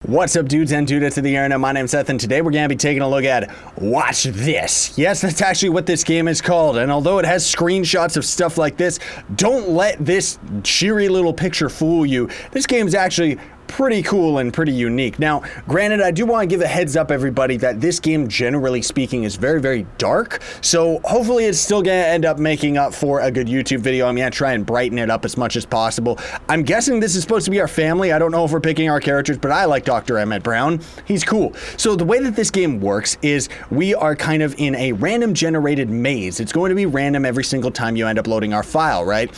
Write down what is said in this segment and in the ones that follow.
What's up, dudes and dudettes of the internet? My name's Seth, and today we're going to be taking a look at Watch This. Yes, that's actually what this game is called, and although it has screenshots of stuff like this, don't let this cheery little picture fool you. This game is actually pretty cool and pretty unique. Now, granted, I do want to give a heads up, everybody, that this game, generally speaking, is very, very dark, so hopefully it's still going to end up making up for a good YouTube video. I'm going to try and brighten it up as much as possible. I'm guessing this is supposed to be our family. I don't know if we're picking our characters, but I like Dr. Emmett Brown. He's cool. So the way that this game works is we are kind of in a random generated maze. It's going to be random every single time you end up loading our file, right?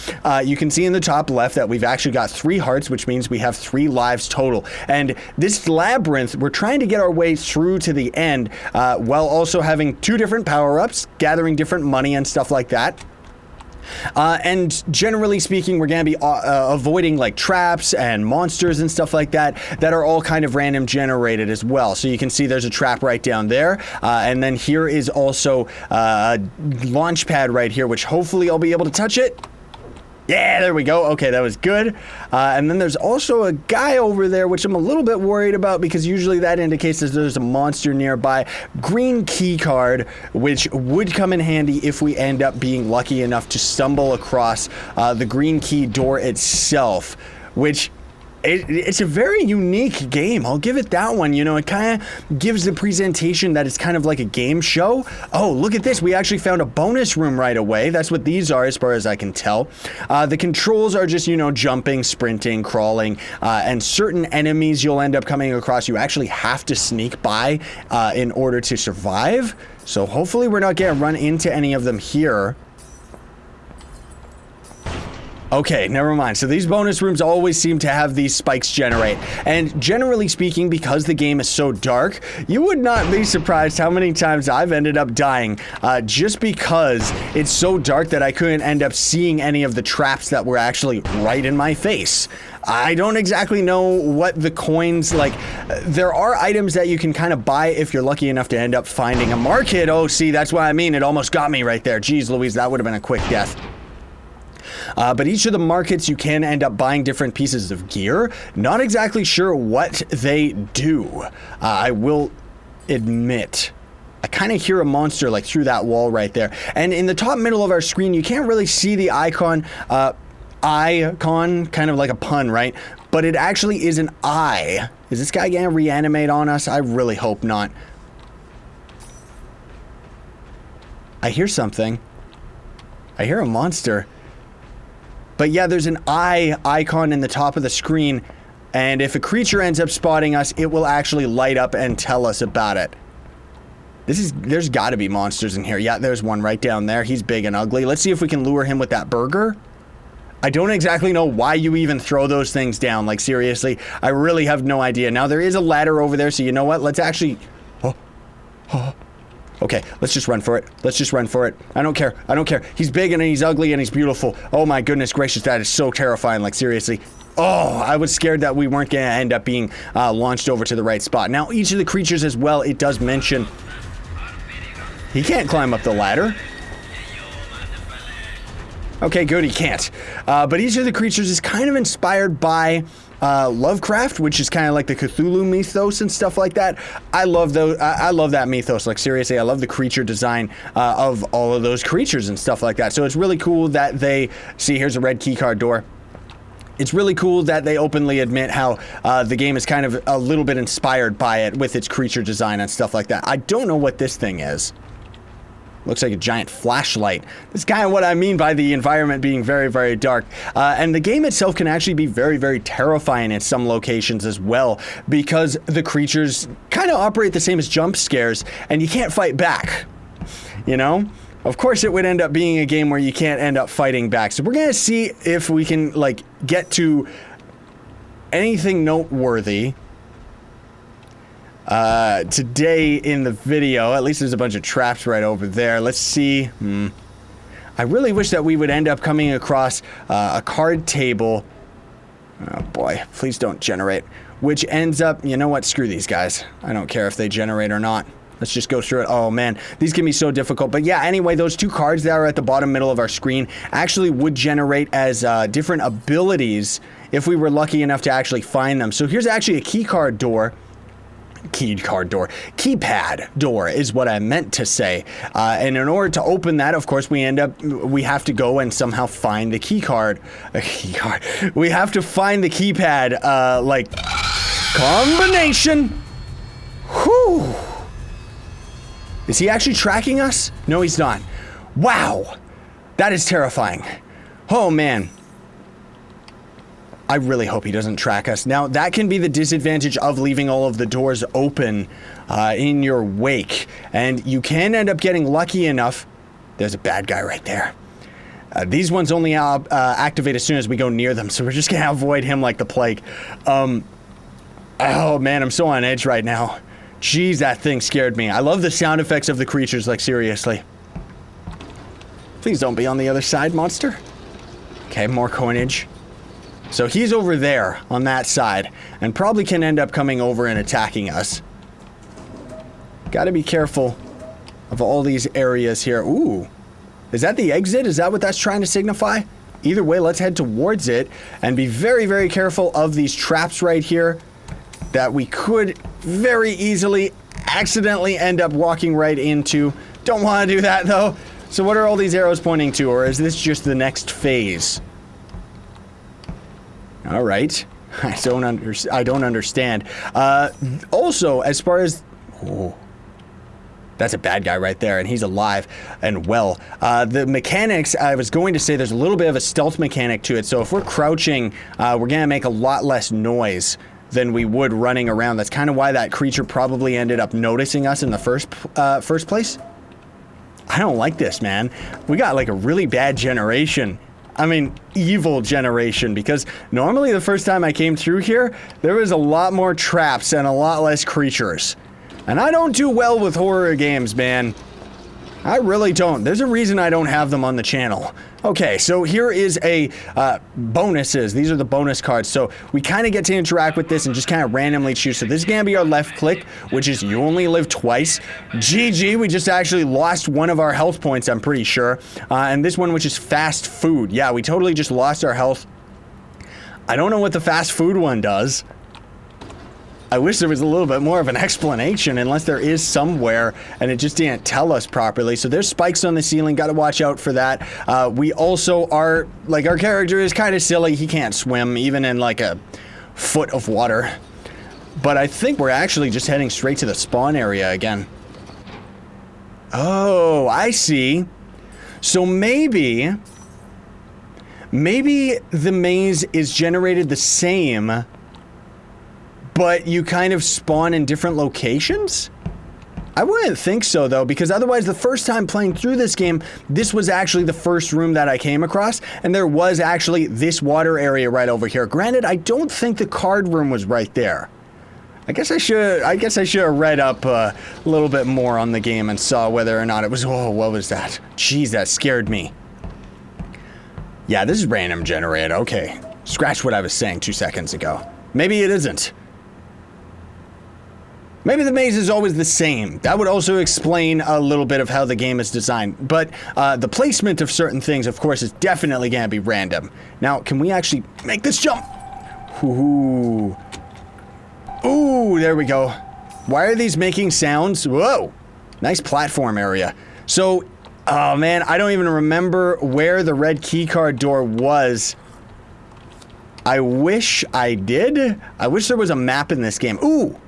You can see in the top left that we've actually got 3 hearts, which means we have 3 lives total. And this labyrinth, we're trying to get our way through to the end while also having 2 different power-ups, gathering different money and stuff like that. And generally speaking, we're going to be avoiding like traps and monsters and stuff like that are all kind of random generated as well. So you can see there's a trap right down there. And then here is also a launch pad right here, which hopefully I'll be able to touch it. Yeah, there we go. Okay, that was good. And then there's also a guy over there, which I'm a little bit worried about because usually that indicates that there's a monster nearby. Green key card, which would come in handy if we end up being lucky enough to stumble across the green key door itself, which it's a very unique game. I'll give it that one. You know, it kind of gives the presentation that it's kind of like a game show. Oh, look at this. We actually found a bonus room right away. That's what these are as far as I can tell. The controls are just, you know, jumping, sprinting, crawling, and certain enemies you'll end up coming across you actually have to sneak by in order to survive. So hopefully we're not going to run into any of them here. Okay, never mind. So these bonus rooms always seem to have these spikes generate. And generally speaking, because the game is so dark, you would not be surprised how many times I've ended up dying just because it's so dark that I couldn't end up seeing any of the traps that were actually right in my face. I don't exactly know what the coins, like, there are items that you can kind of buy if you're lucky enough to end up finding a market. Oh, see, that's what I mean. It almost got me right there. Jeez Louise, that would have been a quick death. But each of the markets, you can end up buying different pieces of gear. Not exactly sure what they do. I will admit, I kind of hear a monster like through that wall right there. And in the top middle of our screen, you can't really see the icon, kind of like a pun, right? But it actually is an eye. Is this guy gonna reanimate on us? I really hope not. I hear something. I hear a monster. But yeah, there's an eye icon in the top of the screen, and if a creature ends up spotting us, it will actually light up and tell us about it. There's got to be monsters in here. Yeah, there's one right down there. He's big and ugly. Let's see if we can lure him with that burger. I don't exactly know why you even throw those things down. Like, seriously, I really have no idea. Now, there is a ladder over there, so you know what? Let's actually... Okay, let's just run for it. Let's just run for it. I don't care. I don't care. He's big and he's ugly and he's beautiful. Oh my goodness gracious, that is so terrifying. Like, seriously. Oh, I was scared that we weren't going to end up being launched over to the right spot. Now, each of the creatures as well, it does mention... He can't climb up the ladder. Okay, good, he can't. But each of the creatures is kind of inspired by... Lovecraft, which is kind of like the Cthulhu mythos and stuff like that. I love those. I love that mythos. Like, seriously, I love the creature design of all of those creatures and stuff like that. So it's really cool that they see. Here's a red keycard door. It's really cool that they openly admit how the game is kind of a little bit inspired by it with its creature design and stuff like that. I don't know what this thing is. Looks like a giant flashlight. That's kind of what I mean by the environment being very, very dark. And the game itself can actually be very, very terrifying at some locations as well, because the creatures kind of operate the same as jump scares, and you can't fight back, you know? Of course, it would end up being a game where you can't end up fighting back. So we're going to see if we can, like, get to anything noteworthy today in the video. At least there's a bunch of traps right over there. Let's see. I really wish that we would end up coming across a card table. Oh boy, please don't generate. Which ends up, you know what, screw these guys. I don't care if they generate or not. Let's just go through it. Oh man, these can be so difficult. But yeah, anyway, those 2 cards that are at the bottom middle of our screen actually would generate as different abilities if we were lucky enough to actually find them. So here's actually a keypad door is what I meant to say. And in order to open that, of course, we have to go and somehow find the we have to find the keypad, like, combination. Whew. Is he actually tracking us? No, he's not. Wow. That is terrifying. Oh, man. I really hope he doesn't track us. Now, that can be the disadvantage of leaving all of the doors open in your wake. And you can end up getting lucky enough. There's a bad guy right there. These ones only activate as soon as we go near them, so we're just going to avoid him like the plague. Oh, man, I'm so on edge right now. Jeez, that thing scared me. I love the sound effects of the creatures, like, seriously. Please don't be on the other side, monster. Okay, more coinage. So he's over there on that side and probably can end up coming over and attacking us. Gotta be careful of all these areas here. Ooh, is that the exit? Is that what that's trying to signify? Either way, let's head towards it and be very, very careful of these traps right here that we could very easily accidentally end up walking right into. Don't want to do that though. So what are all these arrows pointing to, or is this just the next phase? All right. I don't understand. Also, as far as... Oh, that's a bad guy right there, and he's alive and well. The mechanics, I was going to say there's a little bit of a stealth mechanic to it, so if we're crouching, we're going to make a lot less noise than we would running around. That's kind of why that creature probably ended up noticing us in the first place. I don't like this, man. We got like a really bad generation. I mean, evil generation, because normally the first time I came through here, there was a lot more traps and a lot less creatures. And I don't do well with horror games, man. I really don't. There's a reason I don't have them on the channel. Okay, so here is a bonuses. These are the bonus cards. So we kind of get to interact with this and just kind of randomly choose. So this is going to be our left click, which is you only live twice. GG, we just actually lost one of our health points, I'm pretty sure. And this one, which is fast food. Yeah, we totally just lost our health. I don't know what the fast food one does. I wish there was a little bit more of an explanation, unless there is somewhere and it just didn't tell us properly. So there's spikes on the ceiling, got to watch out for that. We also are, like, our character is kind of silly. He can't swim even in like a foot of water. But I think we're actually just heading straight to the spawn area again. Oh, I see. So maybe the maze is generated the same, but you kind of spawn in different locations? I wouldn't think so, though, because otherwise the first time playing through this game, this was actually the first room that I came across, and there was actually this water area right over here. Granted, I don't think the card room was right there. I guess I should have read up a little bit more on the game and saw whether or not it was... Oh, what was that? Jeez, that scared me. Yeah, this is random generated. Okay. Scratch what I was saying 2 seconds ago. Maybe it isn't. Maybe the maze is always the same. That would also explain a little bit of how the game is designed. But the placement of certain things, of course, is definitely going to be random. Now, can we actually make this jump? Ooh. Ooh, there we go. Why are these making sounds? Whoa. Nice platform area. So, oh man, I don't even remember where the red keycard door was. I wish I did. I wish there was a map in this game. Ooh.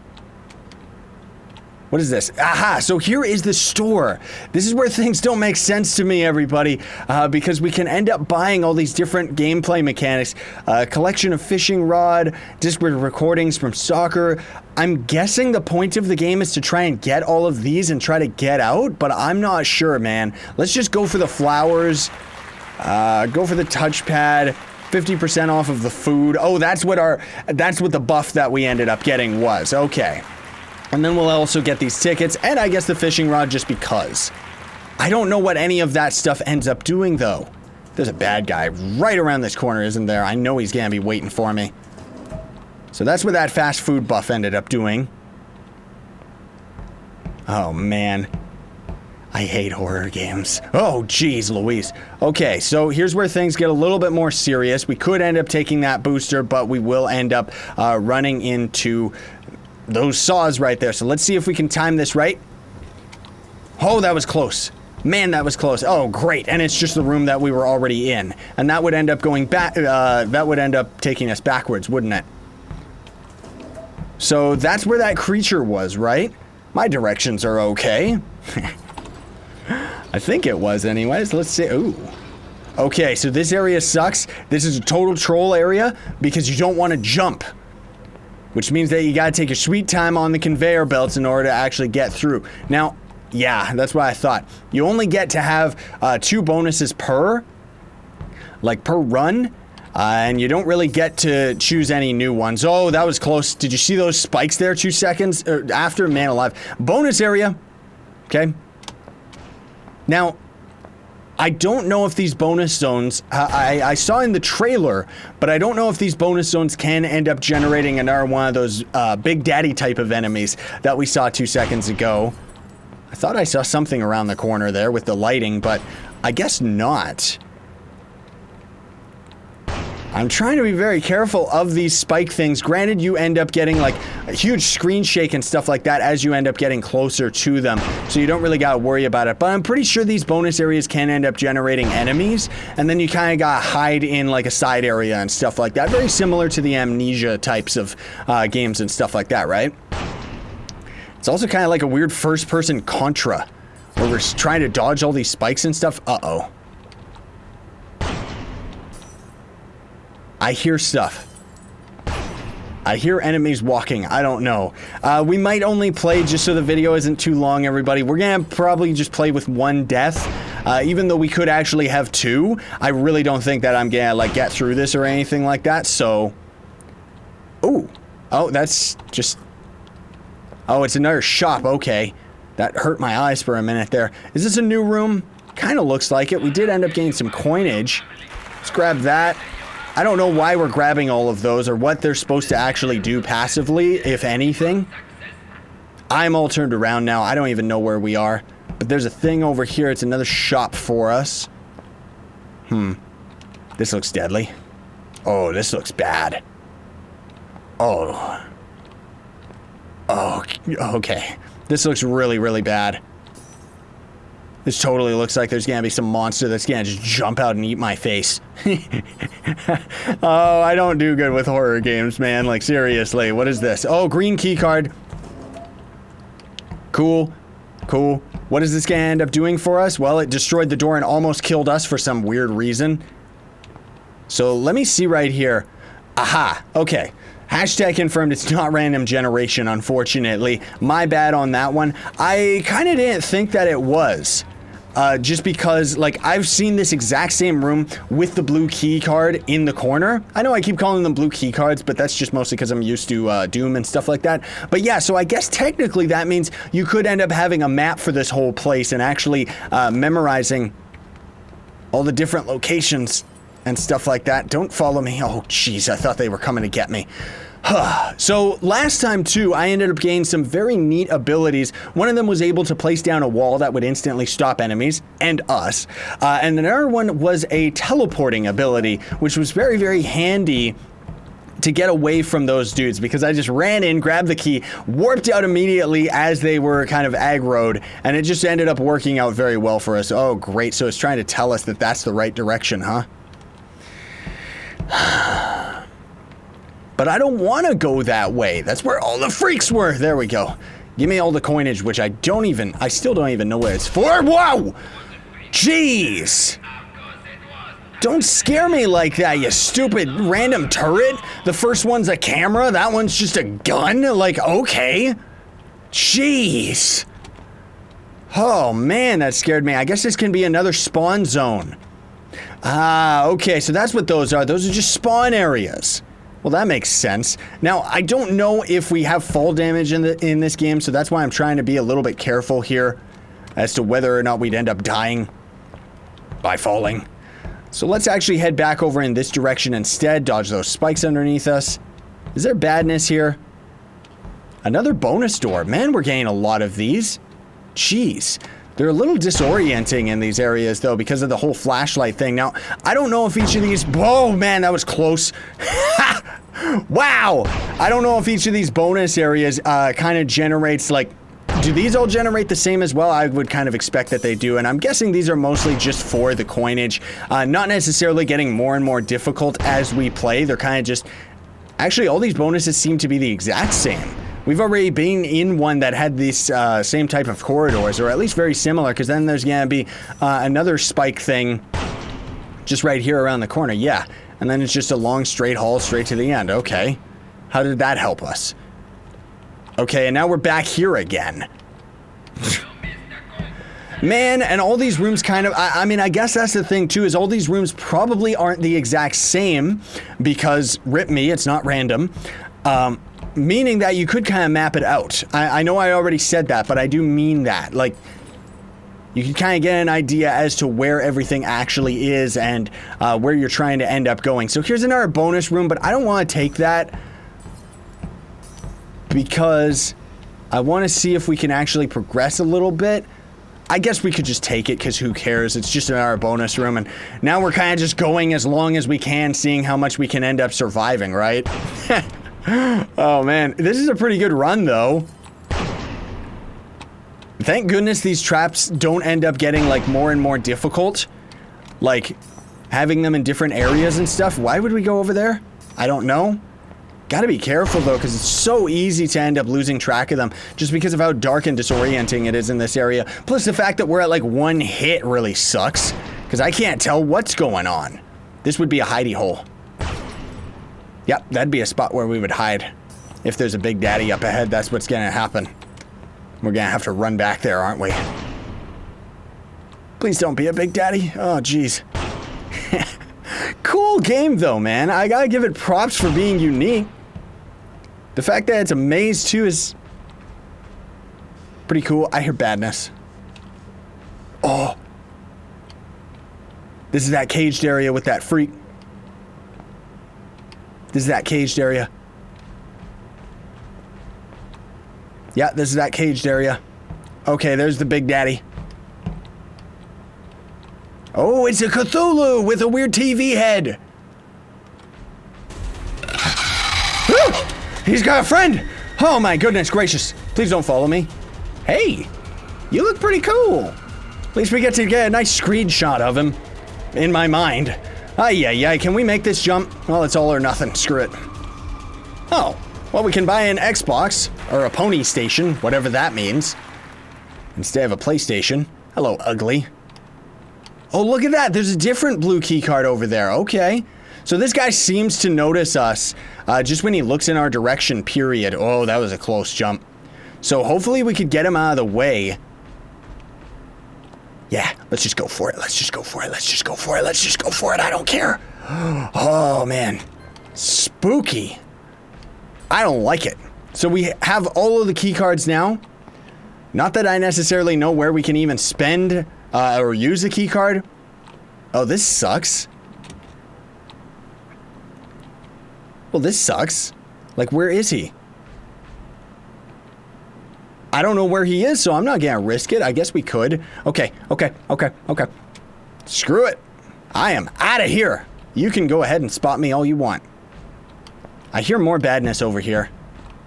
What is this? Aha, so here is the store. This is where things don't make sense to me, everybody, because we can end up buying all these different gameplay mechanics. A collection of fishing rod, disparate recordings from soccer. I'm guessing the point of the game is to try and get all of these and try to get out, but I'm not sure, man. Let's just go for the flowers, go for the touchpad. 50% off of the food. Oh, that's what the buff that we ended up getting was. Okay. And then we'll also get these tickets, and I guess the fishing rod just because. I don't know what any of that stuff ends up doing, though. There's a bad guy right around this corner, isn't there? I know he's gonna be waiting for me. So that's what that fast food buff ended up doing. Oh, man. I hate horror games. Oh, geez, Louise. Okay, so here's where things get a little bit more serious. We could end up taking that booster, but we will end up running into those saws right there. So let's see if we can time this right. Oh, that was close. Man, that was close. Oh, great. And it's just the room that we were already in. And that would end up going back, that would end up taking us backwards, wouldn't it? So that's where that creature was, right? My directions are okay. I think it was anyways. Let's see. Ooh. Okay, so this area sucks. This is a total troll area because you don't want to jump. Which means that you gotta take your sweet time on the conveyor belts in order to actually get through. Now, yeah, that's what I thought. You only get to have 2 bonuses per run. And you don't really get to choose any new ones. Oh, that was close. Did you see those spikes there 2 seconds after? Man alive. Bonus area. Okay. Now, I don't know if these bonus zones, I saw in the trailer, but I don't know if these bonus zones can end up generating another one of those Big Daddy type of enemies that we saw 2 seconds ago. I thought I saw something around the corner there with the lighting, but I guess not. I'm trying to be very careful of these spike things. Granted, you end up getting like a huge screen shake and stuff like that as you end up getting closer to them. So you don't really gotta worry about it. But I'm pretty sure these bonus areas can end up generating enemies. And then you kind of gotta hide in like a side area and stuff like that. Very similar to the Amnesia types of games and stuff like that, right? It's also kind of like a weird first-person Contra, where we're trying to dodge all these spikes and stuff. Uh-oh. I hear stuff. I hear enemies walking. I don't know. We might only play just so the video isn't too long, everybody. We're gonna probably just play with 1 death. Even though we could actually have 2, I really don't think that I'm gonna like get through this or anything like that, so... Ooh. Oh, that's just... Oh, it's another shop. Okay. That hurt my eyes for a minute there. Is this a new room? Kind of looks like it. We did end up getting some coinage. Let's grab that. I don't know why we're grabbing all of those or what they're supposed to actually do passively, if anything. I'm all turned around now. I don't even know where we are. But there's a thing over here. It's another shop for us. This looks deadly. Oh, this looks bad. Oh. Oh, okay. This looks really, really bad. This totally looks like there's gonna be some monster that's gonna just jump out and eat my face. Oh, I don't do good with horror games, man. Like, seriously, what is this? Oh, green key card. Cool. Cool. What is this gonna end up doing for us? Well, it destroyed the door and almost killed us for some weird reason. So, let me see right here. Aha. Okay. Hashtag confirmed it's not random generation, unfortunately. My bad on that one. I kind of didn't think that it was. Just because, like, I've seen this exact same room with the blue key card in the corner. I know I keep calling them blue key cards, but that's just mostly because I'm used to Doom and stuff like that. But yeah, so I guess technically that means you could end up having a map for this whole place and actually memorizing all the different locations and stuff like that. Don't follow me. Oh, jeez, I thought they were coming to get me. So last time too, I ended up gaining some very neat abilities. One of them was able to place down a wall that would instantly stop enemies and us. And another one was a teleporting ability, which was very, very handy to get away from those dudes because I just ran in, grabbed the key, warped out immediately as they were kind of aggroed, and it just ended up working out very well for us. Oh, great. So it's trying to tell us that that's the right direction, huh? But I don't want to go that way. That's where all the freaks were. There we go. Give me all the coinage, which I still don't even know what it's for. Whoa! Jeez! Don't scare me like that, you stupid random turret. The first one's a camera. That one's just a gun. Like, okay. Jeez. Oh, man, that scared me. I guess this can be another spawn zone. Ah, okay, so that's what those are. Those are just spawn areas. Well, that makes sense. Now, I don't know if we have fall damage in this game, so that's why I'm trying to be a little bit careful here as to whether or not we'd end up dying by falling. So let's actually head back over in this direction instead, dodge those spikes underneath us. Is there badness here? Another bonus door. Man, we're getting a lot of these. Jeez. They're a little disorienting in these areas, though, because of the whole flashlight thing. Now, I don't know if each of these... Whoa, man, that was close. Wow! I don't know if each of these bonus areas kind of generates, like... Do these all generate the same as well? I would kind of expect that they do, and I'm guessing these are mostly just for the coinage. Not necessarily getting more and more difficult as we play. They're kind of just... Actually, all these bonuses seem to be the exact same. We've already been in one that had this same type of corridors, or at least very similar, because then there's going to be another spike thing just right here around the corner. Yeah, and then it's just a long straight hall straight to the end. Okay. How did that help us? Okay, and now we're back here again. Man, and all these rooms kind of... I mean, I guess that's the thing, too, is all these rooms probably aren't the exact same, because, rip me, it's not random. Meaning that you could kind of map it out. I know I already said that, but I do mean that. Like, you can kind of get an idea as to where everything actually is and where you're trying to end up going. So here's another bonus room, but I don't want to take that because I want to see if we can actually progress a little bit. I guess we could just take it because who cares? It's just another bonus room, and now we're kind of just going as long as we can, seeing how much we can end up surviving, right? Oh man, this is a pretty good run though. Thank goodness these traps don't end up getting like more and more difficult. Like having them in different areas and stuff. Why would we go over there? I don't know. Gotta be careful though, because it's so easy to end up losing track of them just because of how dark and disorienting it is in this area. Plus the fact that we're at like one hit really sucks because I can't tell what's going on. This would be a hidey hole. Yep, that'd be a spot where we would hide. If there's a big daddy up ahead, that's what's gonna happen. We're gonna have to run back there, aren't we? Please don't be a big daddy. Oh, jeez. Cool game, though, man. I gotta give it props for being unique. The fact that it's a maze, too, is pretty cool. I hear badness. Oh. This is that caged area with that freak. This is that caged area. Yeah, this is that caged area. Okay, there's the big daddy. Oh, it's a Cthulhu with a weird TV head. He's got a friend. Oh my goodness gracious. Please don't follow me. Hey, you look pretty cool. At least we get to get a nice screenshot of him. In my mind. Ay, can we make this jump? Well, it's all or nothing. Screw it. Oh, well, we can buy an Xbox, or a pony station, whatever that means, instead of a PlayStation. Hello, ugly. Oh, look at that. There's a different blue key card over there. Okay. So this guy seems to notice us just when he looks in our direction, period. Oh, that was a close jump. So hopefully we could get him out of the way. Yeah, let's just go for it. Let's just go for it. Let's just go for it. Let's just go for it. I don't care. Oh, man. Spooky. I don't like it. So we have all of the key cards now. Not that I necessarily know where we can even spend or use the key card. Oh, this sucks. Well, this sucks. Like, where is he? I don't know where he is, so I'm not gonna risk it. I guess we could. Okay. Screw it. I am out of here. You can go ahead and spot me all you want. I hear more badness over here.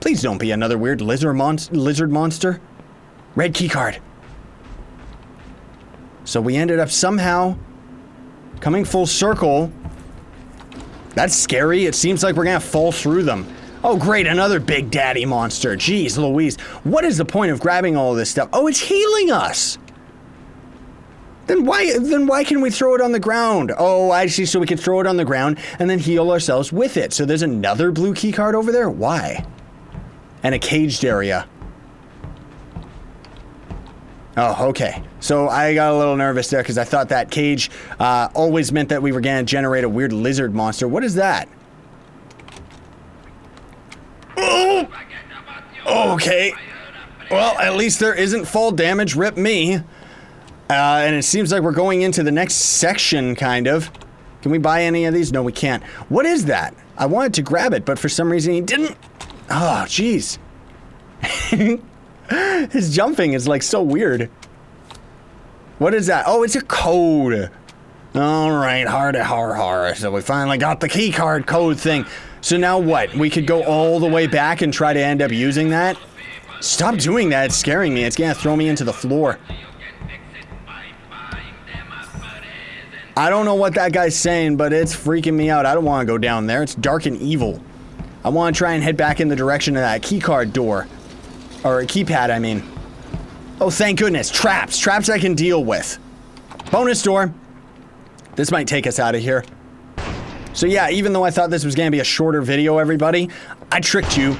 Please don't be another weird lizard monster. Red key card. So we ended up somehow coming full circle. That's scary. It seems like we're gonna fall through them. Oh, great, another big daddy monster. Jeez Louise. What is the point of grabbing all of this stuff? Oh, it's healing us. Then why can we throw it on the ground? Oh, I see. So we can throw it on the ground and then heal ourselves with it. So there's another blue key card over there? Why? And a caged area. Oh, okay. So I got a little nervous there because I thought that cage always meant that we were going to generate a weird lizard monster. What is that? Oh! Okay. Well, at least there isn't fall damage. Rip me. And it seems like we're going into the next section, kind of. Can we buy any of these? No, we can't. What is that? I wanted to grab it, but for some reason he didn't. Oh, jeez. His jumping is like so weird. What is that? Oh, it's a code. All right, har. So we finally got the key card code thing. So now what? We could go all the way back and try to end up using that? Stop doing that. It's scaring me. It's gonna throw me into the floor. I don't know what that guy's saying, but it's freaking me out. I don't want to go down there. It's dark and evil. I want to try and head back in the direction of that keycard door. Or keypad, I mean. Oh, thank goodness. Traps. Traps I can deal with. Bonus door. This might take us out of here. So yeah, even though I thought this was going to be a shorter video, everybody, I tricked you.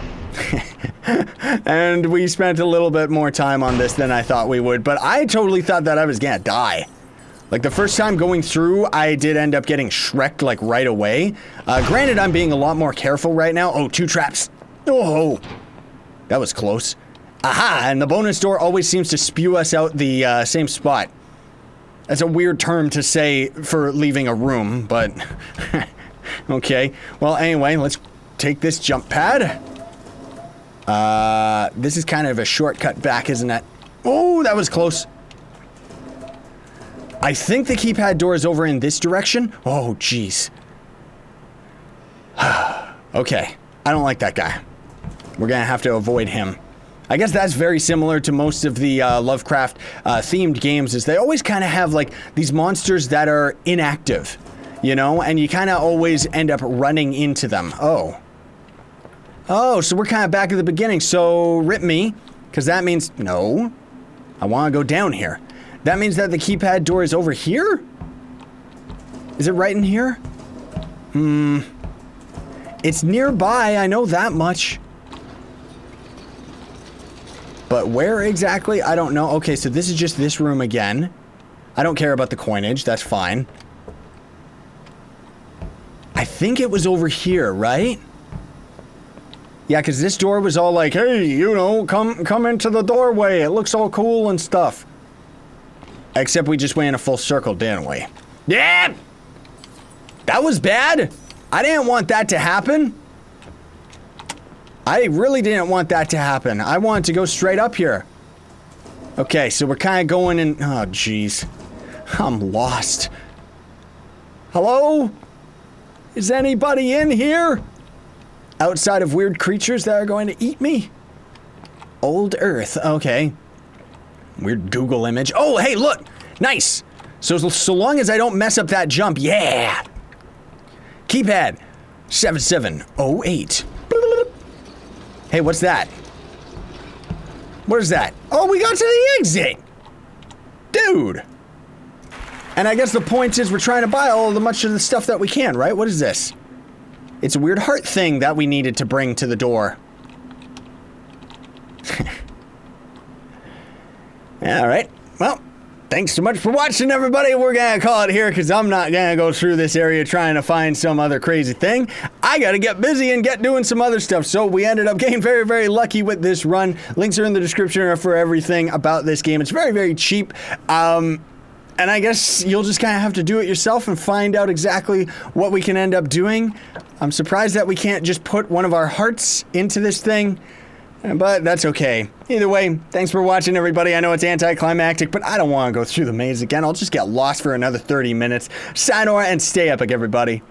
And we spent a little bit more time on this than I thought we would. But I totally thought that I was going to die. Like, the first time going through, I did end up getting Shrek'd, like, right away. Granted, I'm being a lot more careful right now. Oh, 2 traps. Oh, that was close. Aha, and the bonus door always seems to spew us out the same spot. That's a weird term to say for leaving a room, but... okay. Well, anyway, let's take this jump pad. This is kind of a shortcut back, isn't it? Oh, that was close. I think the keypad door is over in this direction. Oh, jeez. Okay. I don't like that guy. We're gonna have to avoid him. I guess that's very similar to most of the Lovecraft themed games, is they always kind of have like these monsters that are inactive, you know, and you kind of always end up running into them. Oh, so we're kind of back at the beginning. So rip me, because that means no. I want to go down here. That means that the keypad door is over here? Is it right in here? It's nearby, I know that much. But where exactly? I don't know. Okay, so this is just this room again. I don't care about the coinage, that's fine. I think it was over here, right? Yeah, because this door was all like, hey, you know, come into the doorway. It looks all cool and stuff. Except we just went in a full circle, didn't we? Yeah! That was bad. I didn't want that to happen. I really didn't want that to happen. I wanted to go straight up here. Okay, so we're kind of going in... Oh, jeez. I'm lost. Hello? Is anybody in here? Outside of weird creatures that are going to eat me? Old Earth. Okay. Weird Google image. Oh, hey, look! Nice! So long as I don't mess up that jump, yeah! Keypad 7708. Hey, what's that? What is that? Oh, we got to the exit! Dude! And I guess the point is we're trying to buy all the much of the stuff that we can, right? What is this? It's a weird heart thing that we needed to bring to the door. Alright, well, thanks so much for watching, everybody. We're gonna call it here because I'm not gonna go through this area trying to find some other crazy thing. I gotta get busy and get doing some other stuff. So we ended up getting very, very lucky with this run. Links are in the description for everything about this game. It's very, very cheap. And I guess you'll just kind of have to do it yourself and find out exactly what we can end up doing. I'm surprised that we can't just put one of our hearts into this thing. But that's okay. Either way, thanks for watching, everybody. I know it's anticlimactic, but I don't want to go through the maze again. I'll just get lost for another 30 minutes. Sayonara and stay epic, everybody.